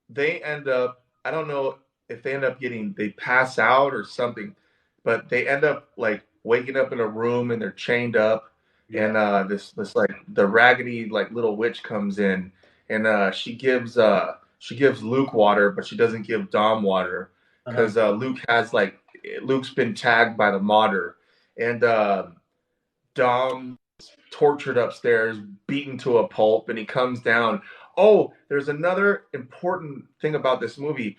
they end up, I don't know if they end up they pass out or something, but they end up like waking up in a room and they're chained up. Yeah. And this like the raggedy like little witch comes in, and she gives Luke water, but she doesn't give Dom water because Luke's been tagged by the modder, and Dom tortured upstairs, beaten to a pulp, and he comes down. Oh, there's another important thing about this movie.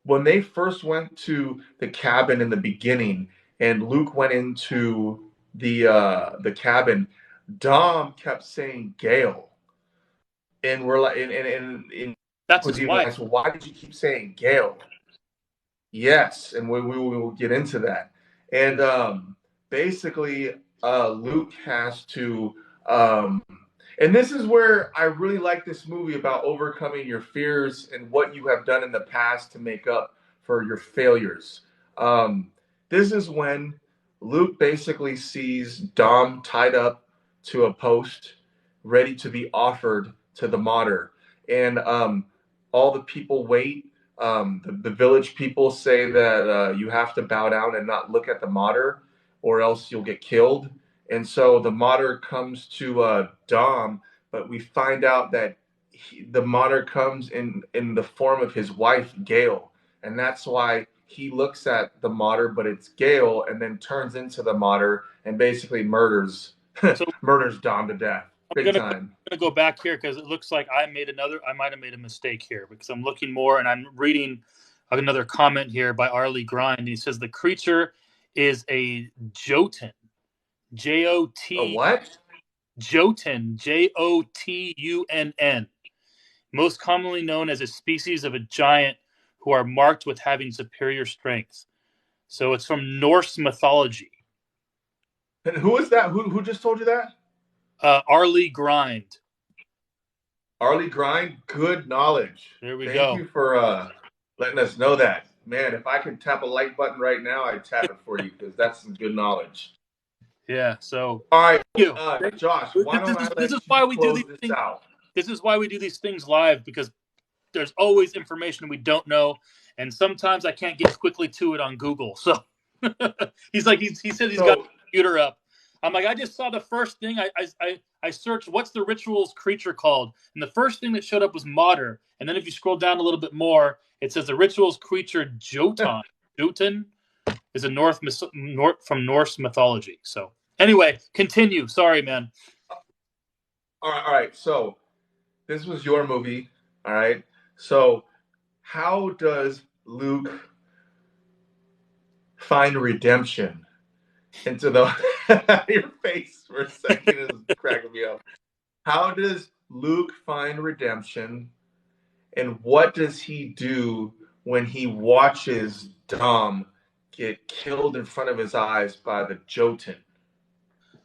When they first went to the cabin in the beginning, and Luke went into the cabin, Dom kept saying Gale, and we're like, and that's his wife. So why did you keep saying Gale? Yes, and we will get into that. And basically, Luke has to, and this is where I really like this movie about overcoming your fears and what you have done in the past to make up for your failures. This is when Luke basically sees Dom tied up to a post, ready to be offered to the modder. And all the people wait. The village people say that you have to bow down and not look at the modder, or else you'll get killed. And so the modder comes to Dom, but we find out that the modder comes in the form of his wife, Gale. And that's why he looks at the modder, but it's Gale, and then turns into the modder and basically murders Dom to death. Big time. I'm gonna go back here because it looks like I might have made a mistake here, because I'm looking more and I'm reading another comment here by Arlie Grind. He says the creature is a Jotun. J-O-T. A what? Jotun. J-O-T-U-N-N. Most commonly known as a species of a giant who are marked with having superior strength. So it's from Norse mythology. And who is that? Who just told you that? Arlie Grind. Arlie Grind, good knowledge. There we go. Thank you for letting us know that. Man, if I could tap a like button right now, I'd tap it for you, because that's some good knowledge. Yeah, so all right, thank you. Josh, this is why we do these things out. This is why we do these things live, because there's always information we don't know, and sometimes I can't get quickly to it on Google. So he said he's got the computer up. I'm like, I just saw the first thing. I searched, what's the ritual's creature called? And the first thing that showed up was modder. And then if you scroll down a little bit more, it says the ritual's creature Jotun. Jotun is from Norse mythology. So anyway, continue. Sorry, man. All right. So this was your movie. All right. So how does Luke find redemption into the your face for a second is cracking me up. How does Luke find redemption And what does he do when he watches Dom get killed in front of his eyes by the Jotun?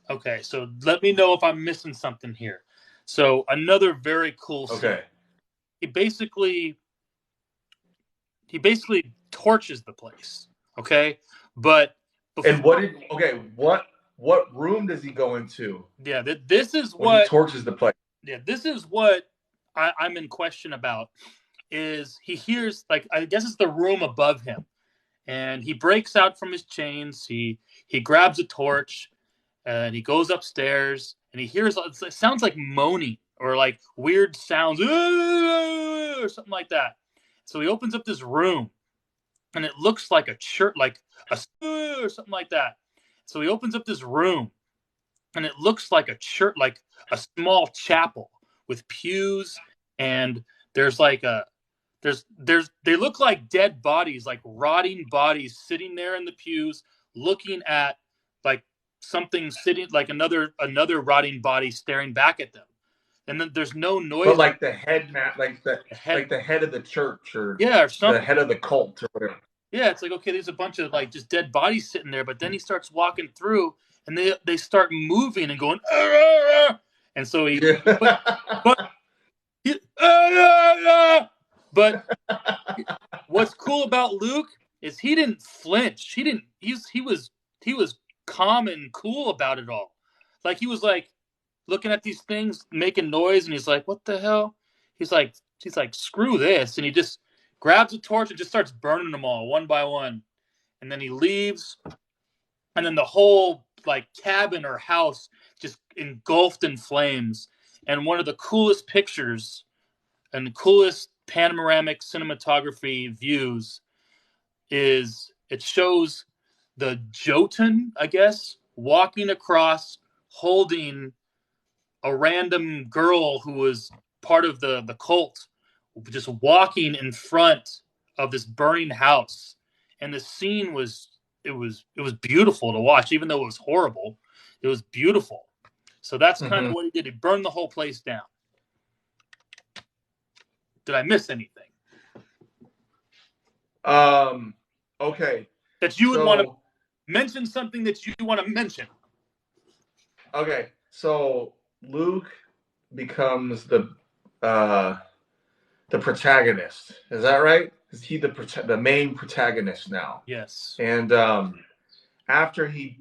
Okay, so let me know if I'm missing something here. So another very cool scene. Okay. He basically torches the place. Okay, but and what room does he go into? Yeah, this is when he torches the place. Yeah, this is what I'm in question about. Is he hears, like, I guess it's the room above him, and he breaks out from his chains. He grabs a torch, and he goes upstairs, and he hears, it sounds like moaning or like weird sounds or something like that. So he opens up this room, and it looks like a church, like a or something like that. So he opens up this room, and it looks like a church, like a small chapel with pews, and there's like they look like dead bodies, like rotting bodies sitting there in the pews, looking at like something sitting, like another rotting body staring back at them. And then there's no noise. But like the head, like the head of the church, or the head of the cult, or whatever. Yeah, it's like, okay, there's a bunch of like just dead bodies sitting there, but then he starts walking through, and they start moving and going, and so he, but what's cool about Luke is he didn't flinch. He was calm and cool about it all. Like, he was like looking at these things making noise, and he's like, what the hell? He's like, screw this, and he just grabs a torch and just starts burning them all one by one. And then he leaves, and then the whole like cabin or house just engulfed in flames. And one of the coolest pictures and the coolest panoramic cinematography views is it shows the Jotun, I guess, walking across holding a random girl who was part of the cult, just walking in front of this burning house. And the scene was beautiful to watch, even though it was horrible. It was beautiful. So that's kind of what he did. He burned the whole place down. Did I miss anything? Okay. That you would want to mention, something that you want to mention. Okay. So Luke becomes the protagonist. Is that right? Is he the main protagonist now? Yes. And after he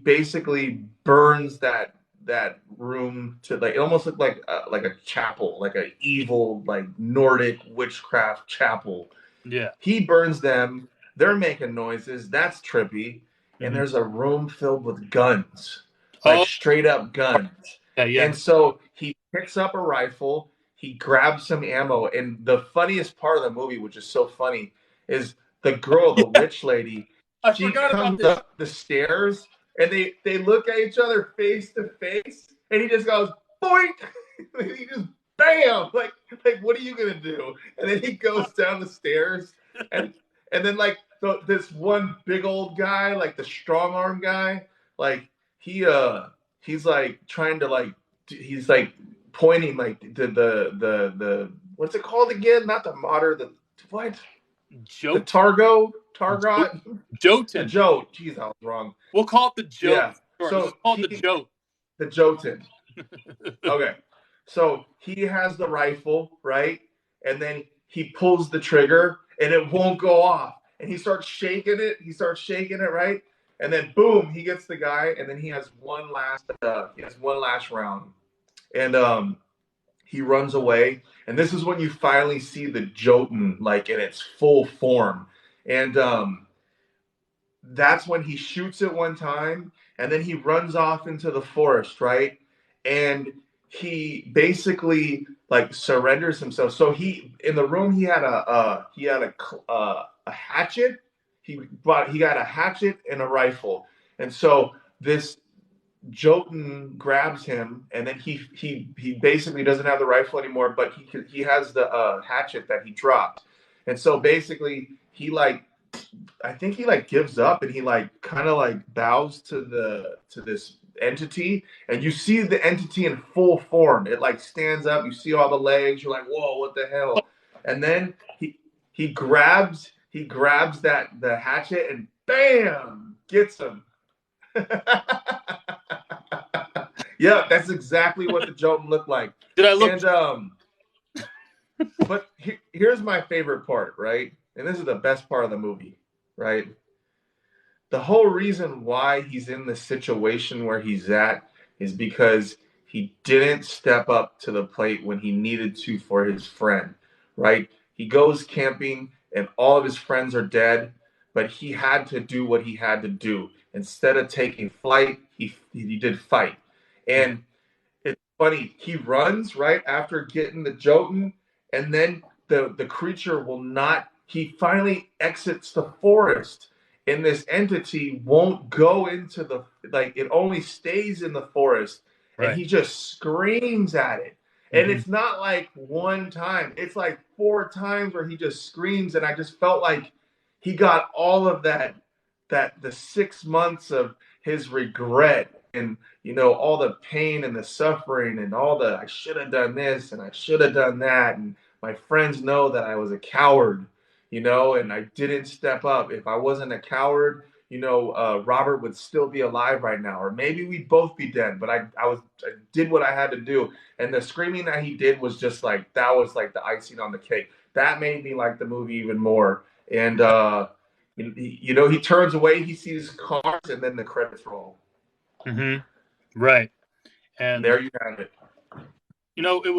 basically burns that room to, like, it almost looked like a chapel, like an evil, like Nordic witchcraft chapel. Yeah. He burns them. They're making noises. That's trippy. And there's a room filled with guns, like straight up guns. Yeah. And so he picks up a rifle. He grabs some ammo. And the funniest part of the movie, which is so funny, is the girl, the witch lady. She comes up the stairs, and they look at each other face to face, and he just goes, boink! And he just, bam! Like, what are you going to do? And then he goes down the stairs, and then, like, this one big old guy, like the strong arm guy, like, he's, like, trying to, like, he's, like, pointing, like, the what's it called again? Not the Mater, the what? The Targot? Jotun. The Jote. Jeez, I was wrong. We'll call it the Jote. Yeah. So we'll call it the Jote. The Jotun. Okay. So he has the rifle, right? And then he pulls the trigger, and it won't go off. And he starts shaking it, right? And then boom, he gets the guy, and then he has one last round. And he runs away. And this is when you finally see the Jotun, like, in its full form. And that's when he shoots it one time, and then he runs off into the forest, right? And he basically, like, surrenders himself. So in the room, he had a hatchet. He got a hatchet and a rifle. And so this Jotun grabs him, and then he basically doesn't have the rifle anymore, but he has the hatchet that he dropped. And so basically he, like, I think he, like, gives up, and he, like, kind of, like, bows to this entity, and you see the entity in full form. It like stands up. You see all the legs. You're like, whoa, what the hell? And then he grabs that the hatchet and bam, gets him. Yeah, that's exactly what the Jotun looked like. Did I look? And but here's my favorite part, right? And this is the best part of the movie, right? The whole reason why he's in the situation where he's at is because he didn't step up to the plate when he needed to for his friend, right? He goes camping and all of his friends are dead, but he had to do what he had to do. Instead of taking flight, he did fight. And it's funny, he runs right after getting the Jotun, and then the creature will not, he finally exits the forest, and this entity won't go into the, like, it only stays in the forest, and he just screams at it. And it's not like one time, it's like 4 times where he just screams, and I just felt like he got all of that the 6 months of his regret and all the pain and the suffering and all the I should have done this and I should have done that, and my friends know that I was a coward, and I didn't step up. If I wasn't a coward, Robert would still be alive right now, or maybe we'd both be dead. But I did what I had to do, and the screaming that he did was just like, that was like the icing on the cake. That made me like the movie even more. And he turns away, he sees cars, and then the credits roll. Right. And there you have it. It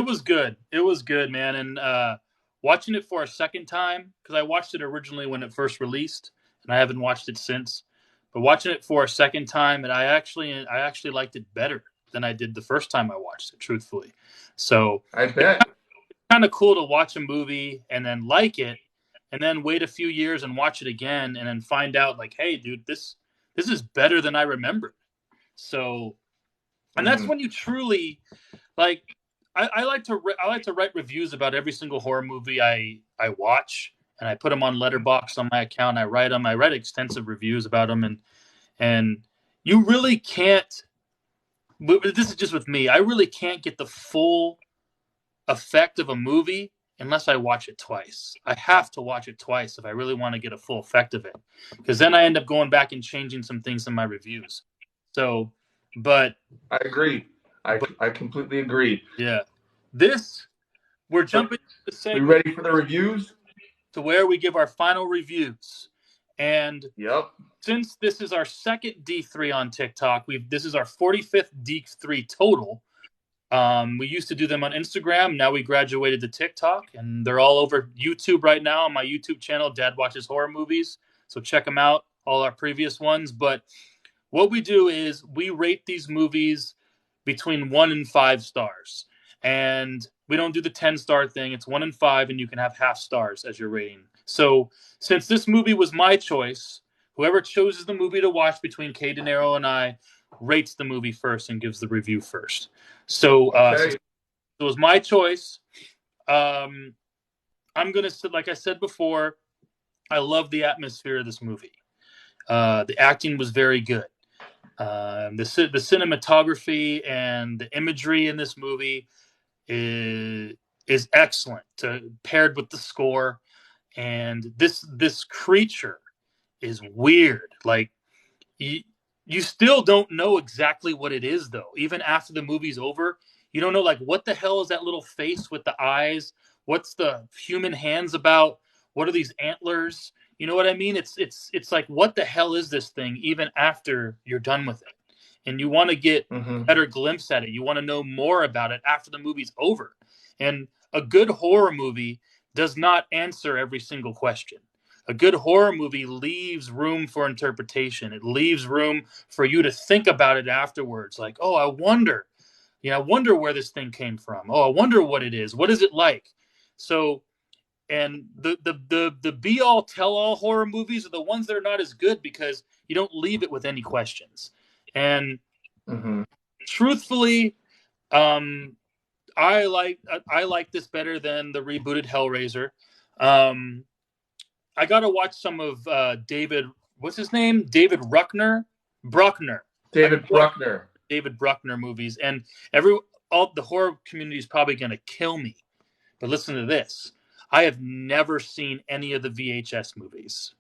was good. It was good, man. And watching it for a second time, because I watched it originally when it first released, and I haven't watched it since. But watching it for a second time, and I actually liked it better than I did the first time I watched it, truthfully. So I bet it's kind of cool to watch a movie and then like it, and then wait a few years and watch it again, and then find out like, hey, dude, this is better than I remembered. So, and that's when you truly like. I like to write reviews about every single horror movie I watch, and I put them on Letterboxd on my account. I write extensive reviews about them, and you really can't. But this is just with me. I really can't get the full effect of a movie unless I watch it twice. I have to watch it twice if I really want to get a full effect of it, because then I end up going back and changing some things in my reviews. So, but I agree. I completely agree. Yeah. We're jumping to the segment. We ready for the reviews? To where we give our final reviews. And since this is our second D3 on TikTok, this is our 45th D3 total. We used to do them on Instagram. Now we graduated to TikTok, and they're all over YouTube right now on my YouTube channel, Dad Watches Horror Movies. So check them out, all our previous ones. But what we do is we rate these movies between 1 and 5 stars. And we don't do the 10-star thing. It's 1 and 5, and you can have half stars as your rating. So since this movie was my choice, whoever chooses the movie to watch between Dinero and I rates the movie first and gives the review first. So since it was my choice, I'm going to say, like I said before, I love the atmosphere of this movie. The acting was very good. The cinematography and the imagery in this movie is excellent, paired with the score. And this creature is weird. Like you still don't know exactly what it is, though. Even after the movie's over, you don't know, like, what the hell is that little face with the eyes? What's the human hands about? What are these antlers? You know what I mean? It's like, what the hell is this thing? Even after you're done with it, and you want to get a better glimpse at it. You want to know more about it after the movie's over. And a good horror movie does not answer every single question. A good horror movie leaves room for interpretation. It leaves room for you to think about it afterwards. Like, oh, I wonder where this thing came from. Oh, I wonder what it is. What is it like? So, and the be all tell all horror movies are the ones that are not as good because you don't leave it with any questions. And truthfully, I like this better than the rebooted Hellraiser. I got to watch some of David. What's his name? David Bruckner. Bruckner. David Bruckner. David Bruckner movies. And all the horror community is probably going to kill me. But listen to this. I have never seen any of the VHS movies.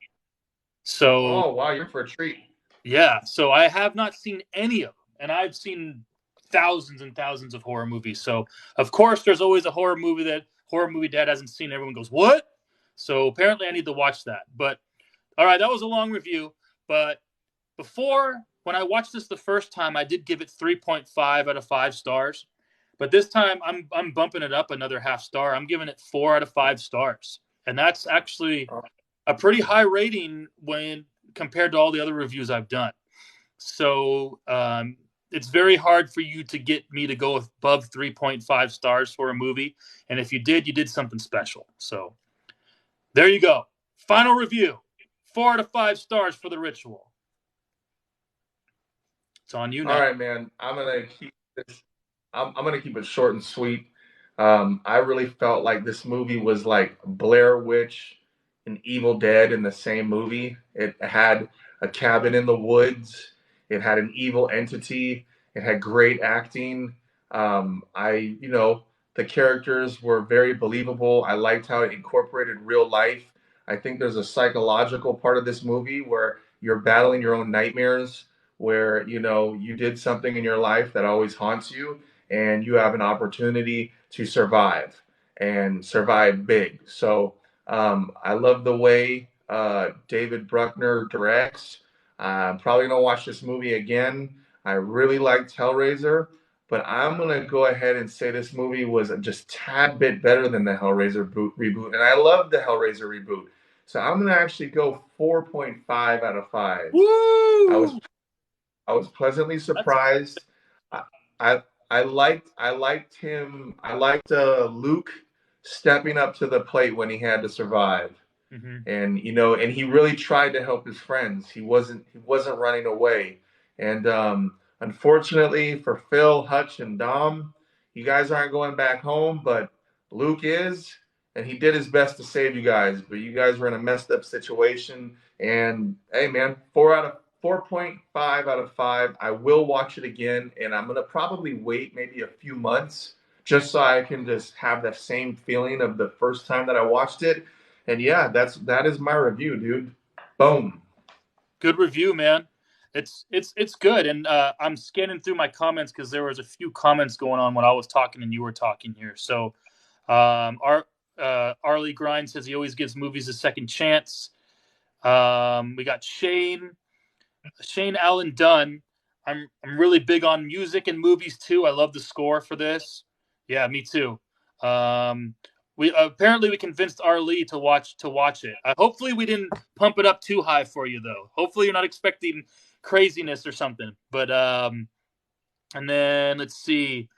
So, oh, wow, you're for a treat. Yeah, so I have not seen any of them. And I've seen thousands and thousands of horror movies. So, of course, there's always a horror movie Dad hasn't seen. Everyone goes, what? So apparently I need to watch that. But, all right, that was a long review. But when I watched this the first time, I did give it 3.5 out of 5 stars. But this time, I'm bumping it up another half star. I'm giving it 4 out of 5 stars. And that's actually a pretty high rating when compared to all the other reviews I've done. So it's very hard for you to get me to go above 3.5 stars for a movie. And if you did something special. So there you go. Final review. 4 out of 5 stars for The Ritual. It's on you now. All right, man. I'm gonna keep this. I'm gonna keep it short and sweet. I really felt like this movie was like Blair Witch and Evil Dead in the same movie. It had a cabin in the woods. It had an evil entity. It had great acting. The characters were very believable. I liked how it incorporated real life. I think there's a psychological part of this movie where you're battling your own nightmares, where, you did something in your life that always haunts you, and you have an opportunity to survive and survive big. So I love the way David Bruckner directs. I'm probably going to watch this movie again. I really liked Hellraiser, but I'm going to go ahead and say this movie was just a tad bit better than the Hellraiser reboot. And I love the Hellraiser reboot. So I'm going to actually go 4.5 out of 5. Woo! I was pleasantly surprised. I liked him. I liked Luke stepping up to the plate when he had to survive. Mm-hmm. And and he really tried to help his friends. He wasn't running away. And unfortunately for Phil, Hutch, and Dom, you guys aren't going back home, but Luke is, and he did his best to save you guys. But you guys were in a messed up situation. And hey, man, 4.5 out of 5. I will watch it again, and I'm gonna probably wait maybe a few months just so I can just have that same feeling of the first time that I watched it. And yeah, that is my review, dude. Boom. Good review, man. It's good. And I'm scanning through my comments because there was a few comments going on when I was talking and you were talking here. So Arlie Grind says he always gives movies a second chance. We got Shane Allen Dunn. I'm really big on music and movies too. I love the score for this. Yeah, me too. We convinced Arlie to watch it. Hopefully we didn't pump it up too high for you though. Hopefully you're not expecting craziness or something. But and then let's see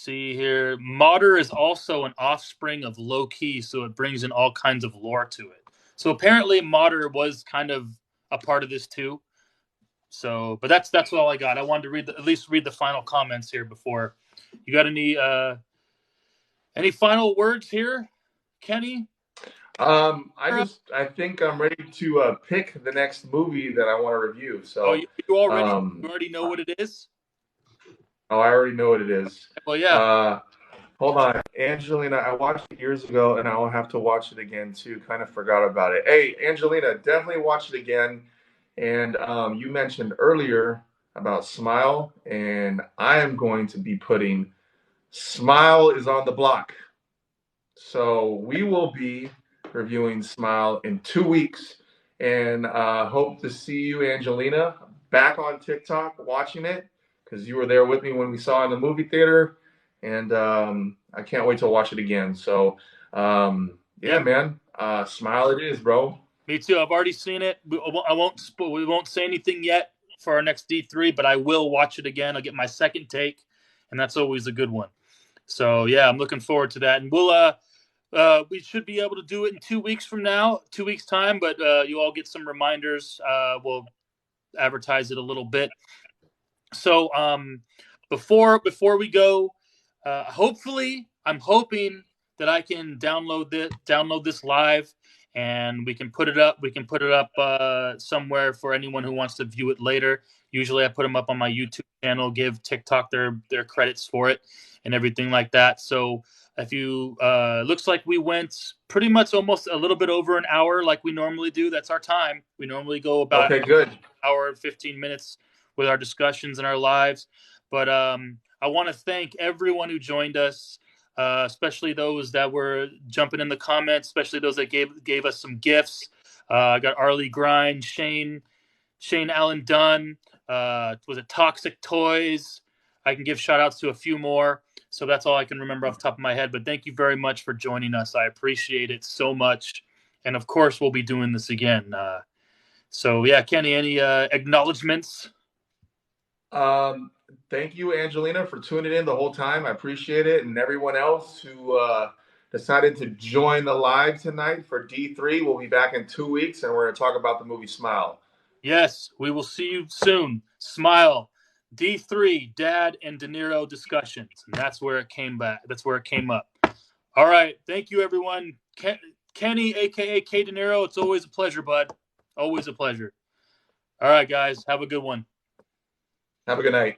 here. Modder is also an offspring of Low Key, so it brings in all kinds of lore to it. So apparently Modder was kind of a part of this too. So, but that's all I got. I wanted to at least read the final comments here before. You got any final words here, Kenny? I think I'm ready to pick the next movie that I want to review. So you already know what it is? Oh, I already know what it is. Well, yeah. Hold on. Angelina, I watched it years ago, and I will have to watch it again, too. Kind of forgot about it. Hey, Angelina, definitely watch it again. And you mentioned earlier about Smile, and I am going to be putting Smile is on the block. So we will be reviewing Smile in 2 weeks, and hope to see you, Angelina, back on TikTok watching it, because you were there with me when we saw it in the movie theater, and I can't wait to watch it again. So, yeah, man, Smile it is, bro. Me too. I've already seen it. We won't say anything yet for our next D3, but I will watch it again. I'll get my second take, and that's always a good one. So yeah, I'm looking forward to that, and we should be able to do it in 2 weeks from now, 2 weeks time. But you all get some reminders. We'll advertise it a little bit. So before we go, hopefully, I'm hoping that I can download this live and we can put it up. We can put it up somewhere for anyone who wants to view it later. Usually I put them up on my YouTube channel, give TikTok their credits for it and everything like that. So if you looks like we went pretty much almost a little bit over an hour like we normally do. That's our time. We normally go about good. an hour and 15 minutes with our discussions and our lives. But I want to thank everyone who joined us, especially those that were jumping in the comments, especially those that gave us some gifts. I got Arlie Grind, Shane Allen Dunn, was it Toxic Toys? I can give shout outs to a few more. So that's all I can remember off the top of my head. But thank you very much for joining us. I appreciate it so much. And of course, we'll be doing this again. So yeah, Kenny, any acknowledgments? Thank you, Angelina, for tuning in the whole time. I appreciate it. And everyone else who decided to join the live tonight for D3. We'll be back in 2 weeks, and we're going to talk about the movie Smile. Yes, we will see you soon. Smile. D3, Dad and Dinero discussions. And that's where it came back. That's where it came up. All right. Thank you, everyone. Kenny, a.k.a. K. Dinero, it's always a pleasure, bud. Always a pleasure. All right, guys. Have a good one. Have a good night.